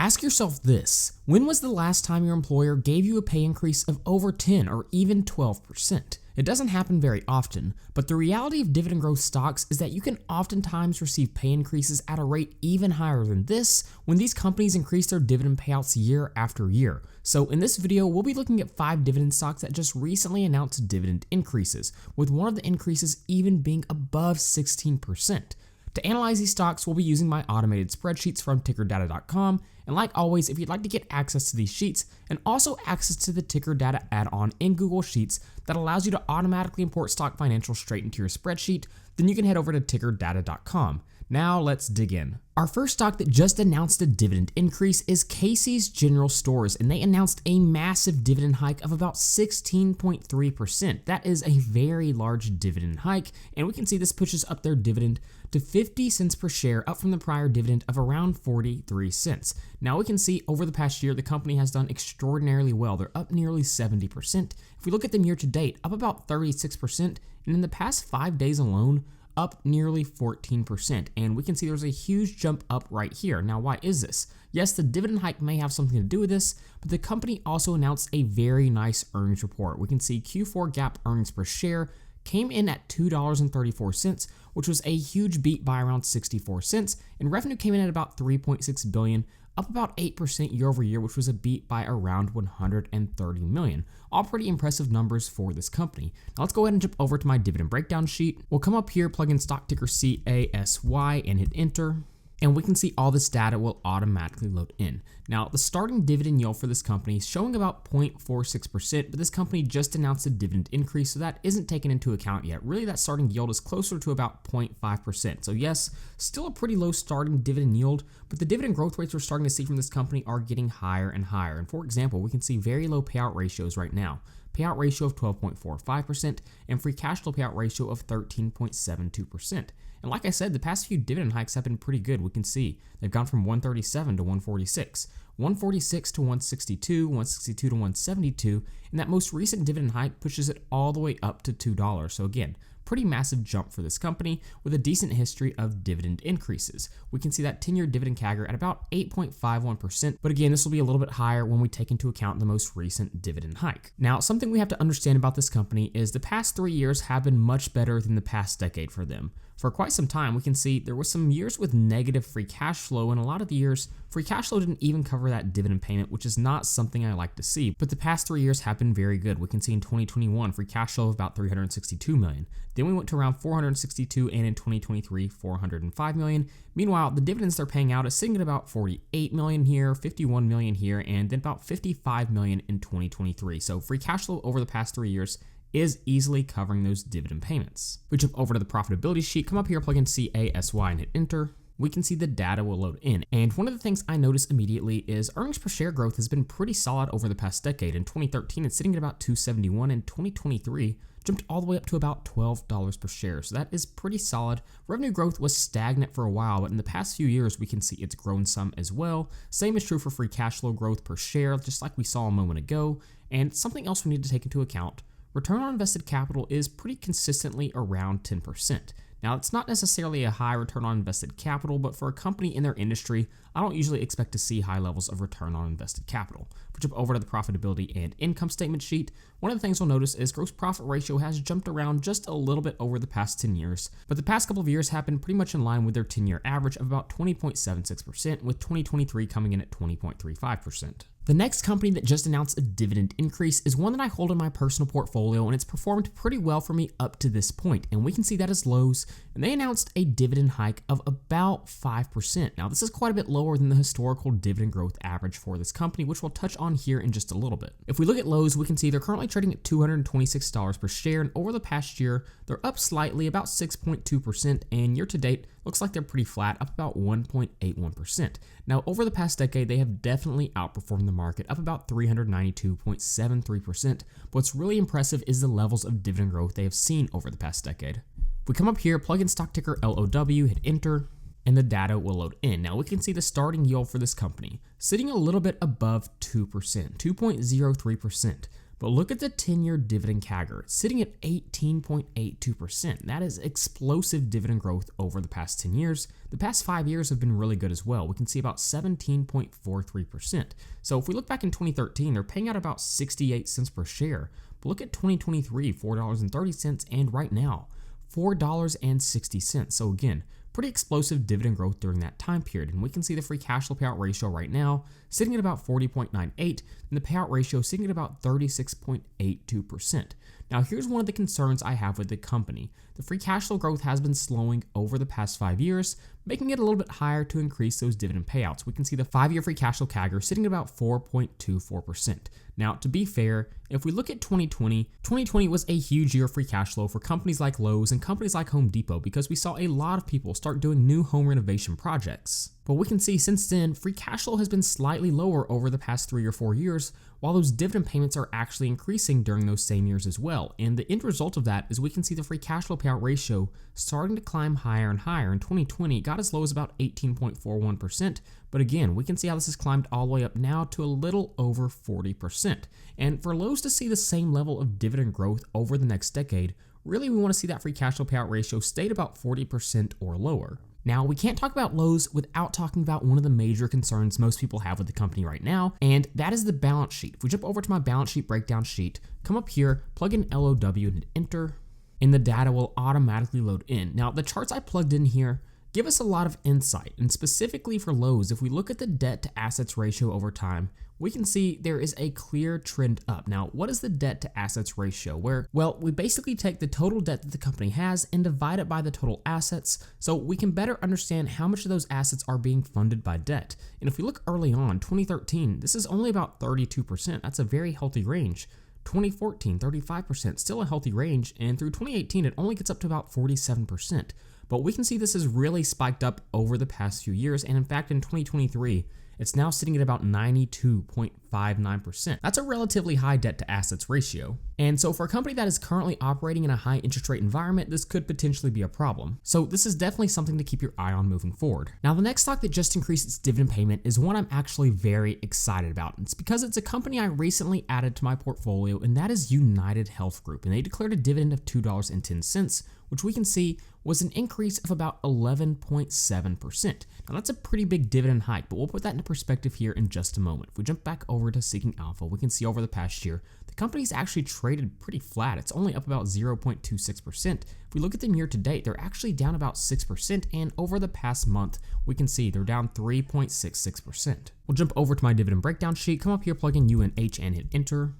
Ask yourself this: when was the last time your employer gave you a pay increase of over 10 or even 12%? It doesn't happen very often, but the reality of dividend growth stocks is that you can oftentimes receive pay increases at a rate even higher than this when these companies increase their dividend payouts year after year. So in this video, we'll be looking at 5 dividend stocks that just recently announced dividend increases, with one of the increases even being above 16%. To analyze these stocks, we'll be using my automated spreadsheets from tickerdata.com, and like always, if you'd like to get access to these sheets and also access to the Ticker Data add-on in Google Sheets that allows you to automatically import stock financials straight into your spreadsheet, then you can head over to tickerdata.com. Now let's dig in. Our first stock that just announced a dividend increase is Casey's General Stores, and they announced a massive dividend hike of about 16.3%. That is a very large dividend hike, and we can see this pushes up their dividend to 50 cents per share, up from the prior dividend of around 43 cents. Now we can see over the past year, the company has done extraordinarily well. They're up nearly 70%. If we look at them year to date, up about 36%, and in the past 5 days alone, up nearly 14%, and we can see there's a huge jump up right here. Now, why is this? Yes, the dividend hike may have something to do with this, but the company also announced a very nice earnings report. We can see Q4 GAAP earnings per share came in at $2.34, which was a huge beat by around 64 cents, and revenue came in at about $3.6 billion, up about 8% year over year, which was a beat by around $130 million. All pretty impressive numbers for this company. Now let's go ahead and jump over to my dividend breakdown sheet. We'll come up here, plug in stock ticker CASY, and hit enter. And we can see all this data will automatically load in. Now, the starting dividend yield for this company is showing about 0.46%, but this company just announced a dividend increase, so that isn't taken into account yet. Really, that starting yield is closer to about 0.5%. So yes, still a pretty low starting dividend yield, but the dividend growth rates we're starting to see from this company are getting higher and higher. And for example, we can see very low payout ratios right now. Payout ratio of 12.45% and free cash flow payout ratio of 13.72%. And like I said, the past few dividend hikes have been pretty good. We can see they've gone from 137 to 146, 146 to 162, 162 to 172, and that most recent dividend hike pushes it all the way up to $2. So again, pretty massive jump for this company with a decent history of dividend increases. We can see that 10-year dividend CAGR at about 8.51%, but again, this will be a little bit higher when we take into account the most recent dividend hike. Now, something we have to understand about this company is the past 3 years have been much better than the past decade for them. For quite some time, we can see there were some years with negative free cash flow, and a lot of the years, free cash flow didn't even cover that dividend payment, which is not something I like to see. But the past 3 years have been very good. We can see in 2021, free cash flow of about $362 million. Then we went to around $462, and in 2023, $405 million. Meanwhile, the dividends they're paying out is sitting at about $48 million here, $51 million here, and then about $55 million in 2023. So free cash flow over the past 3 years is easily covering those dividend payments. We jump over to the profitability sheet, come up here, plug in CASY, and hit enter. We can see the data will load in. And one of the things I notice immediately is earnings per share growth has been pretty solid over the past decade. In 2013, it's sitting at about $2.71. In 2023, jumped all the way up to about $12 per share. So that is pretty solid. Revenue growth was stagnant for a while, but in the past few years, we can see it's grown some as well. Same is true for free cash flow growth per share, just like we saw a moment ago. And something else we need to take into account: return on invested capital is pretty consistently around 10%. Now, it's not necessarily a high return on invested capital, but for a company in their industry, I don't usually expect to see high levels of return on invested capital. If we jump over to the profitability and income statement sheet, one of the things we'll notice is gross profit ratio has jumped around just a little bit over the past 10 years, but the past couple of years have been pretty much in line with their 10-year average of about 20.76%, with 2023 coming in at 20.35%. The next company that just announced a dividend increase is one that I hold in my personal portfolio, and it's performed pretty well for me up to this point, and we can see that as Lowe's, and they announced a dividend hike of about 5%. Now, this is quite a bit lower than the historical dividend growth average for this company, which we'll touch on here in just a little bit. If we look at Lowe's, we can see they're currently trading at $226 per share, and over the past year, they're up slightly, about 6.2%, and year to date, looks like they're pretty flat, up about 1.81%. Now, over the past decade, they have definitely outperformed the market, up about 392.73%. What's really impressive is the levels of dividend growth they have seen over the past decade. If we come up here, plug in stock ticker LOW, hit enter, and the data will load in. Now we can see the starting yield for this company sitting a little bit above 2%, 2.03%. But look at the 10-year dividend CAGR, it's sitting at 18.82%. That is explosive dividend growth over the past 10 years. The past 5 years have been really good as well. We can see about 17.43%. So if we look back in 2013, they're paying out about 68 cents per share. But look at 2023, $4.30, and right now, $4.60. So again, pretty explosive dividend growth during that time period. And we can see the free cash flow payout ratio right now sitting at about 40.98, and the payout ratio sitting at about 36.82%. Now, here's one of the concerns I have with the company. The free cash flow growth has been slowing over the past 5 years, making it a little bit higher to increase those dividend payouts. We can see the 5-year free cash flow CAGR sitting at about 4.24%. Now, to be fair, if we look at 2020 was a huge year of free cash flow for companies like Lowe's and companies like Home Depot because we saw a lot of people start doing new home renovation projects. But we can see since then, free cash flow has been slightly lower over the past 3 or 4 years, while those dividend payments are actually increasing during those same years as well. And the end result of that is we can see the free cash flow payout ratio starting to climb higher and higher. In 2020, it got as low as about 18.41%. But again, we can see how this has climbed all the way up now to a little over 40%. And for Lowe's to see the same level of dividend growth over the next decade, really we want to see that free cash flow payout ratio stay at about 40% or lower. Now, we can't talk about Lowe's without talking about one of the major concerns most people have with the company right now, and that is the balance sheet. If we jump over to my balance sheet breakdown sheet, come up here, plug in LOW and enter, and the data will automatically load in. Now, the charts I plugged in here give us a lot of insight, and specifically for Lowe's, if we look at the debt to assets ratio over time, we can see there is a clear trend up. Now, what is the debt to assets ratio? Well, we basically take the total debt that the company has and divide it by the total assets so we can better understand how much of those assets are being funded by debt. And if we look early on, 2013, this is only about 32%. That's a very healthy range. 2014, 35%, still a healthy range, and through 2018, it only gets up to about 47%. But we can see this has really spiked up over the past few years, and in fact, in 2023, it's now sitting at about 92.59%. That's a relatively high debt to assets ratio. And so for a company that is currently operating in a high interest rate environment, this could potentially be a problem. So this is definitely something to keep your eye on moving forward. Now, the next stock that just increased its dividend payment is one I'm actually very excited about. It's because it's a company I recently added to my portfolio, and that is UnitedHealth Group. And they declared a dividend of $2.10, which we can see was an increase of about 11.7%. Now that's a pretty big dividend hike, but we'll put that into perspective here in just a moment. If we jump back over to Seeking Alpha, we can see over the past year, the company's actually traded pretty flat. It's only up about 0.26%. If we look at them year to date, they're actually down about 6%, and over the past month, we can see they're down 3.66%. We'll jump over to my dividend breakdown sheet, come up here, plug in UNH and hit enter.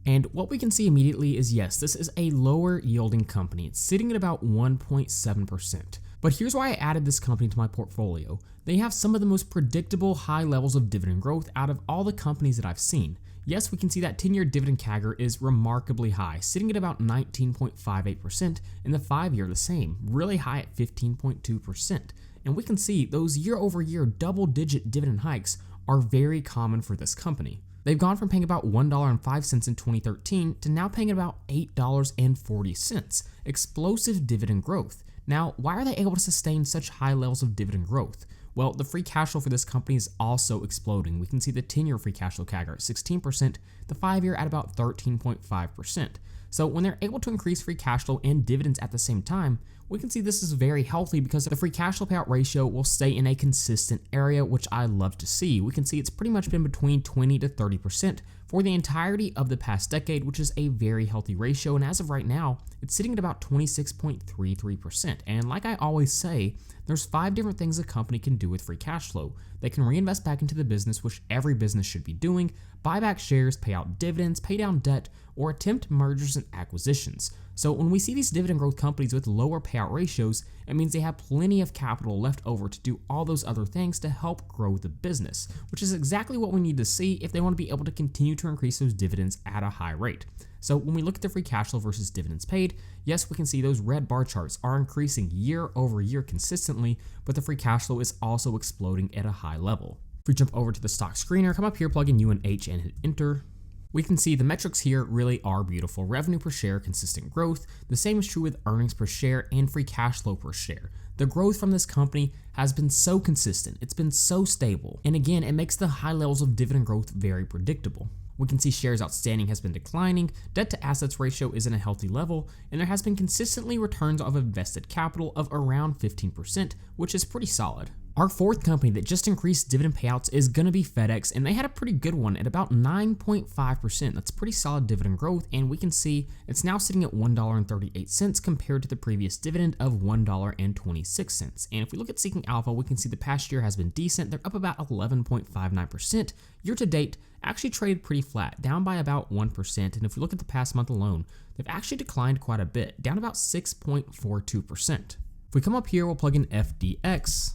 And what we can see immediately is, yes, this is a lower yielding company. It's sitting at about 1.7%. But here's why I added this company to my portfolio. They have some of the most predictable high levels of dividend growth out of all the companies that I've seen. Yes, we can see that 10-year dividend CAGR is remarkably high, sitting at about 19.58%, and the 5-year the same, really high at 15.2%. And we can see those year-over-year double-digit dividend hikes are very common for this company. They've gone from paying about $1.05 in 2013 to now paying about $8.40. Explosive dividend growth. Now, why are they able to sustain such high levels of dividend growth? Well, the free cash flow for this company is also exploding. We can see the 10-year free cash flow CAGR at 16%, the 5-year at about 13.5%. So when they're able to increase free cash flow and dividends at the same time, we can see this is very healthy because the free cash flow payout ratio will stay in a consistent area, which I love to see. We can see it's pretty much been between 20 to 30% for the entirety of the past decade, which is a very healthy ratio. And as of right now, it's sitting at about 26.33%. And like I always say, there's 5 different things a company can do with free cash flow. They can reinvest back into the business, which every business should be doing, buy back shares, pay out dividends, pay down debt, or attempt mergers and acquisitions. So when we see these dividend growth companies with lower payout ratios, it means they have plenty of capital left over to do all those other things to help grow the business, which is exactly what we need to see if they want to be able to continue to increase those dividends at a high rate. So when we look at the free cash flow versus dividends paid, yes, we can see those red bar charts are increasing year over year consistently, but the free cash flow is also exploding at a high level. If we jump over to the stock screener, come up here, plug in UNH and hit enter. We can see the metrics here really are beautiful. Revenue per share, consistent growth. The same is true with earnings per share and free cash flow per share. The growth from this company has been so consistent. It's been so stable. And again, it makes the high levels of dividend growth very predictable. We can see shares outstanding has been declining, debt to assets ratio is in a healthy level, and there has been consistently returns of invested capital of around 15%, which is pretty solid. Our fourth company that just increased dividend payouts is going to be FedEx, and they had a pretty good one at about 9.5%. That's pretty solid dividend growth, and we can see it's now sitting at $1.38 compared to the previous dividend of $1.26. And if we look at Seeking Alpha, we can see the past year has been decent. They're up about 11.59%. Year to date, actually traded pretty flat, down by about 1%. And if we look at the past month alone, they've actually declined quite a bit, down about 6.42%. If we come up here, we'll plug in FDX.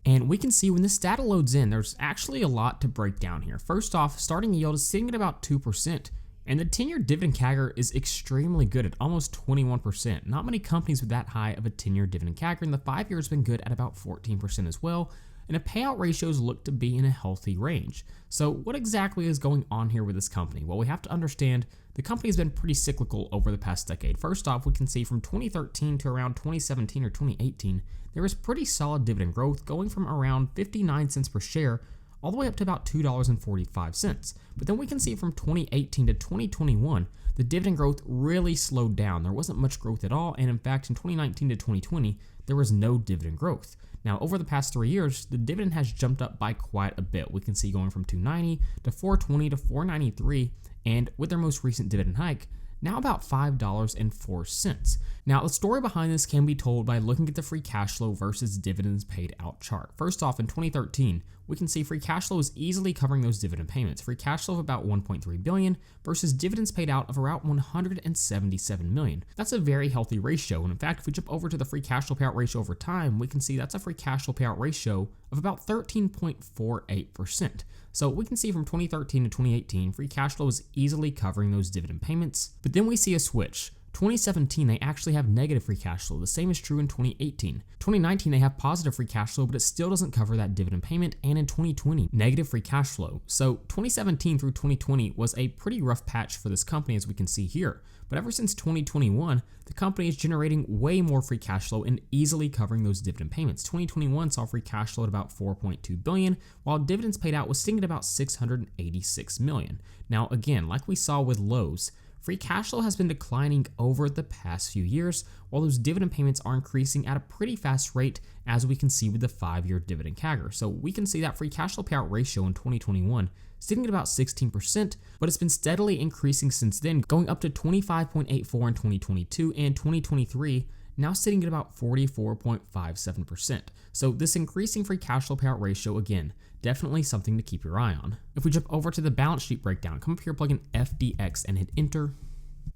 And we can see when this data loads in, there's actually a lot to break down here. First off, starting yield is sitting at about 2%, and the 10-year dividend CAGR is extremely good at almost 21%. Not many companies with that high of a 10-year dividend CAGR, and the 5-year has been good at about 14% as well, and the payout ratios look to be in a healthy range. So what exactly is going on here with this company? Well, we have to understand the company has been pretty cyclical over the past decade. First off, we can see from 2013 to around 2017 or 2018, there was pretty solid dividend growth going from around 59 cents per share all the way up to about $2.45. But then we can see from 2018 to 2021, the dividend growth really slowed down. There wasn't much growth at all, and in fact, in 2019 to 2020, there was no dividend growth. Now, over the past 3 years, the dividend has jumped up by quite a bit. We can see going from $2.90 to $4.20 to $4.93, and with their most recent dividend hike, now about $5.04. Now, the story behind this can be told by looking at the free cash flow versus dividends paid out chart. First off, in 2013, we can see free cash flow is easily covering those dividend payments. Free cash flow of about $1.3 billion versus dividends paid out of around $177 million. That's a very healthy ratio. And in fact, if we jump over to the free cash flow payout ratio over time, we can see that's a free cash flow payout ratio of about 13.48%. So we can see from 2013 to 2018, free cash flow is easily covering those dividend payments. But then we see a switch. 2017, they actually have negative free cash flow. The same is true in 2018. 2019, they have positive free cash flow, but it still doesn't cover that dividend payment. And in 2020, negative free cash flow. So 2017 through 2020 was a pretty rough patch for this company, as we can see here. But ever since 2021, the company is generating way more free cash flow and easily covering those dividend payments. 2021 saw free cash flow at about $4.2 billion, while dividends paid out was sitting at about $686 million. Now, again, like we saw with Lowe's, free cash flow has been declining over the past few years, while those dividend payments are increasing at a pretty fast rate, as we can see with the 5-year dividend CAGR. So we can see that free cash flow payout ratio in 2021 sitting at about 16%, but it's been steadily increasing since then, going up to 25.84 in 2022 and 2023, now sitting at about 44.57%. So this increasing free cash flow payout ratio, again, definitely something to keep your eye on. If we jump over to the balance sheet breakdown, come up here, plug in FDX and hit enter.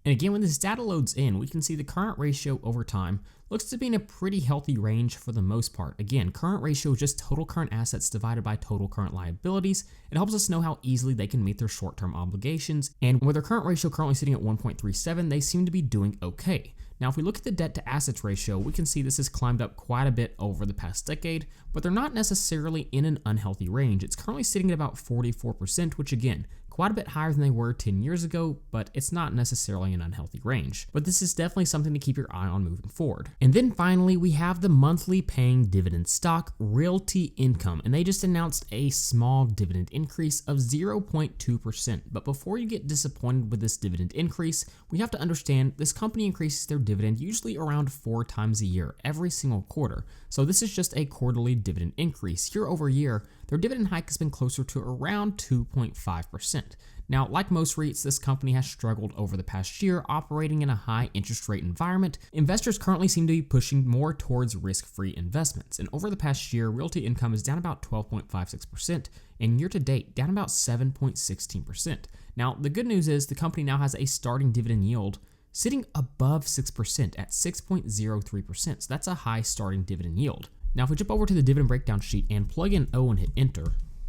And again, when this data loads in, we can see the current ratio over time looks to be in a pretty healthy range for the most part. Again, current ratio is just total current assets divided by total current liabilities. It helps us know how easily they can meet their short-term obligations. And with their current ratio currently sitting at 1.37, they seem to be doing okay. Now, if we look at the debt to assets ratio, we can see this has climbed up quite a bit over the past decade, but they're not necessarily in an unhealthy range. It's currently sitting at about 44%, which again, quite a bit higher than they were 10 years ago, but it's not necessarily an unhealthy range. But this is definitely something to keep your eye on moving forward. And then finally, we have the monthly paying dividend stock, Realty Income, and they just announced a small dividend increase of 0.2%. But before you get disappointed with this dividend increase, we have to understand this company increases their dividend usually around 4 times a year, every single quarter. So this is just a quarterly dividend increase. Year over year, their dividend hike has been closer to around 2.5%. Now, like most REITs, this company has struggled over the past year operating in a high interest rate environment. Investors currently seem to be pushing more towards risk-free investments. And over the past year, Realty Income is down about 12.56%, and year to date, down about 7.16%. Now, the good news is the company now has a starting dividend yield sitting above 6% at 6.03%. So that's a high starting dividend yield. Now, if we jump over to the dividend breakdown sheet and plug in O and hit enter,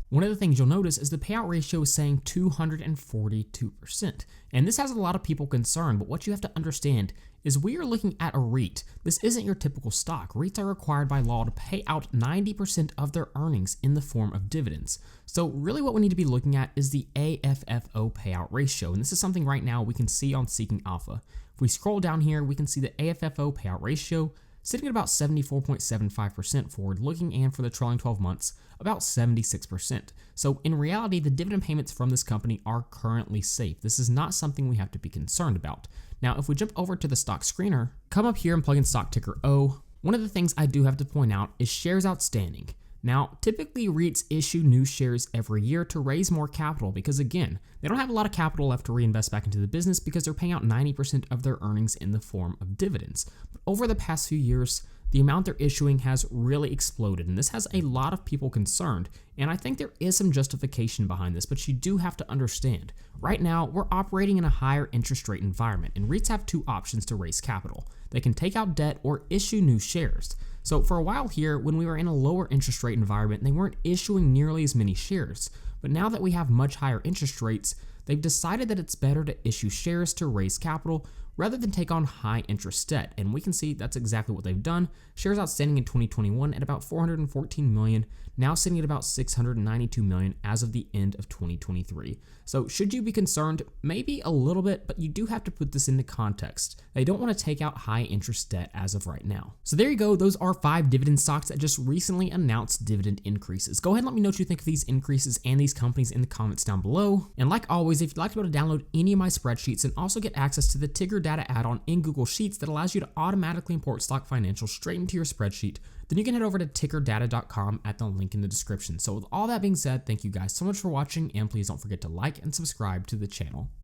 one of the things you'll notice is the payout ratio is saying 242%. And this has a lot of people concerned, but what you have to understand is we are looking at a REIT. This isn't your typical stock. REITs are required by law to pay out 90% of their earnings in the form of dividends. So really what we need to be looking at is the AFFO payout ratio. And this is something right now we can see on Seeking Alpha. If we scroll down here, we can see the AFFO payout ratio sitting at about 74.75% forward looking, and for the trailing 12 months, about 76%. So in reality, the dividend payments from this company are currently safe. This is not something we have to be concerned about. Now, if we jump over to the stock screener, come up here and plug in stock ticker O, one of the things I do have to point out is shares outstanding. Now, typically REITs issue new shares every year to raise more capital because, again, they don't have a lot of capital left to reinvest back into the business because they're paying out 90% of their earnings in the form of dividends. But over the past few years, the amount they're issuing has really exploded, and this has a lot of people concerned, and I think there is some justification behind this, but you do have to understand. Right now, we're operating in a higher interest rate environment, and REITs have two options to raise capital. They can take out debt or issue new shares. So for a while here, when we were in a lower interest rate environment, they weren't issuing nearly as many shares. But now that we have much higher interest rates, they've decided that it's better to issue shares to raise capital rather than take on high interest debt. And we can see that's exactly what they've done. Shares outstanding in 2021 at about 414 million, now sitting at about 692 million as of the end of 2023. So should you be concerned? Maybe a little bit, but you do have to put this into context. They don't want to take out high interest debt as of right now. So there you go. Those are 5 dividend stocks that just recently announced dividend increases. Go ahead and let me know what you think of these increases and these companies in the comments down below. And like always, if you'd like to be able to download any of my spreadsheets and also get access to the Tigger Data add-on in Google Sheets that allows you to automatically import stock financials straight into your spreadsheet, then you can head over to tickerdata.com at the link in the description. So with all that being said, thank you guys so much for watching, and please don't forget to like and subscribe to the channel.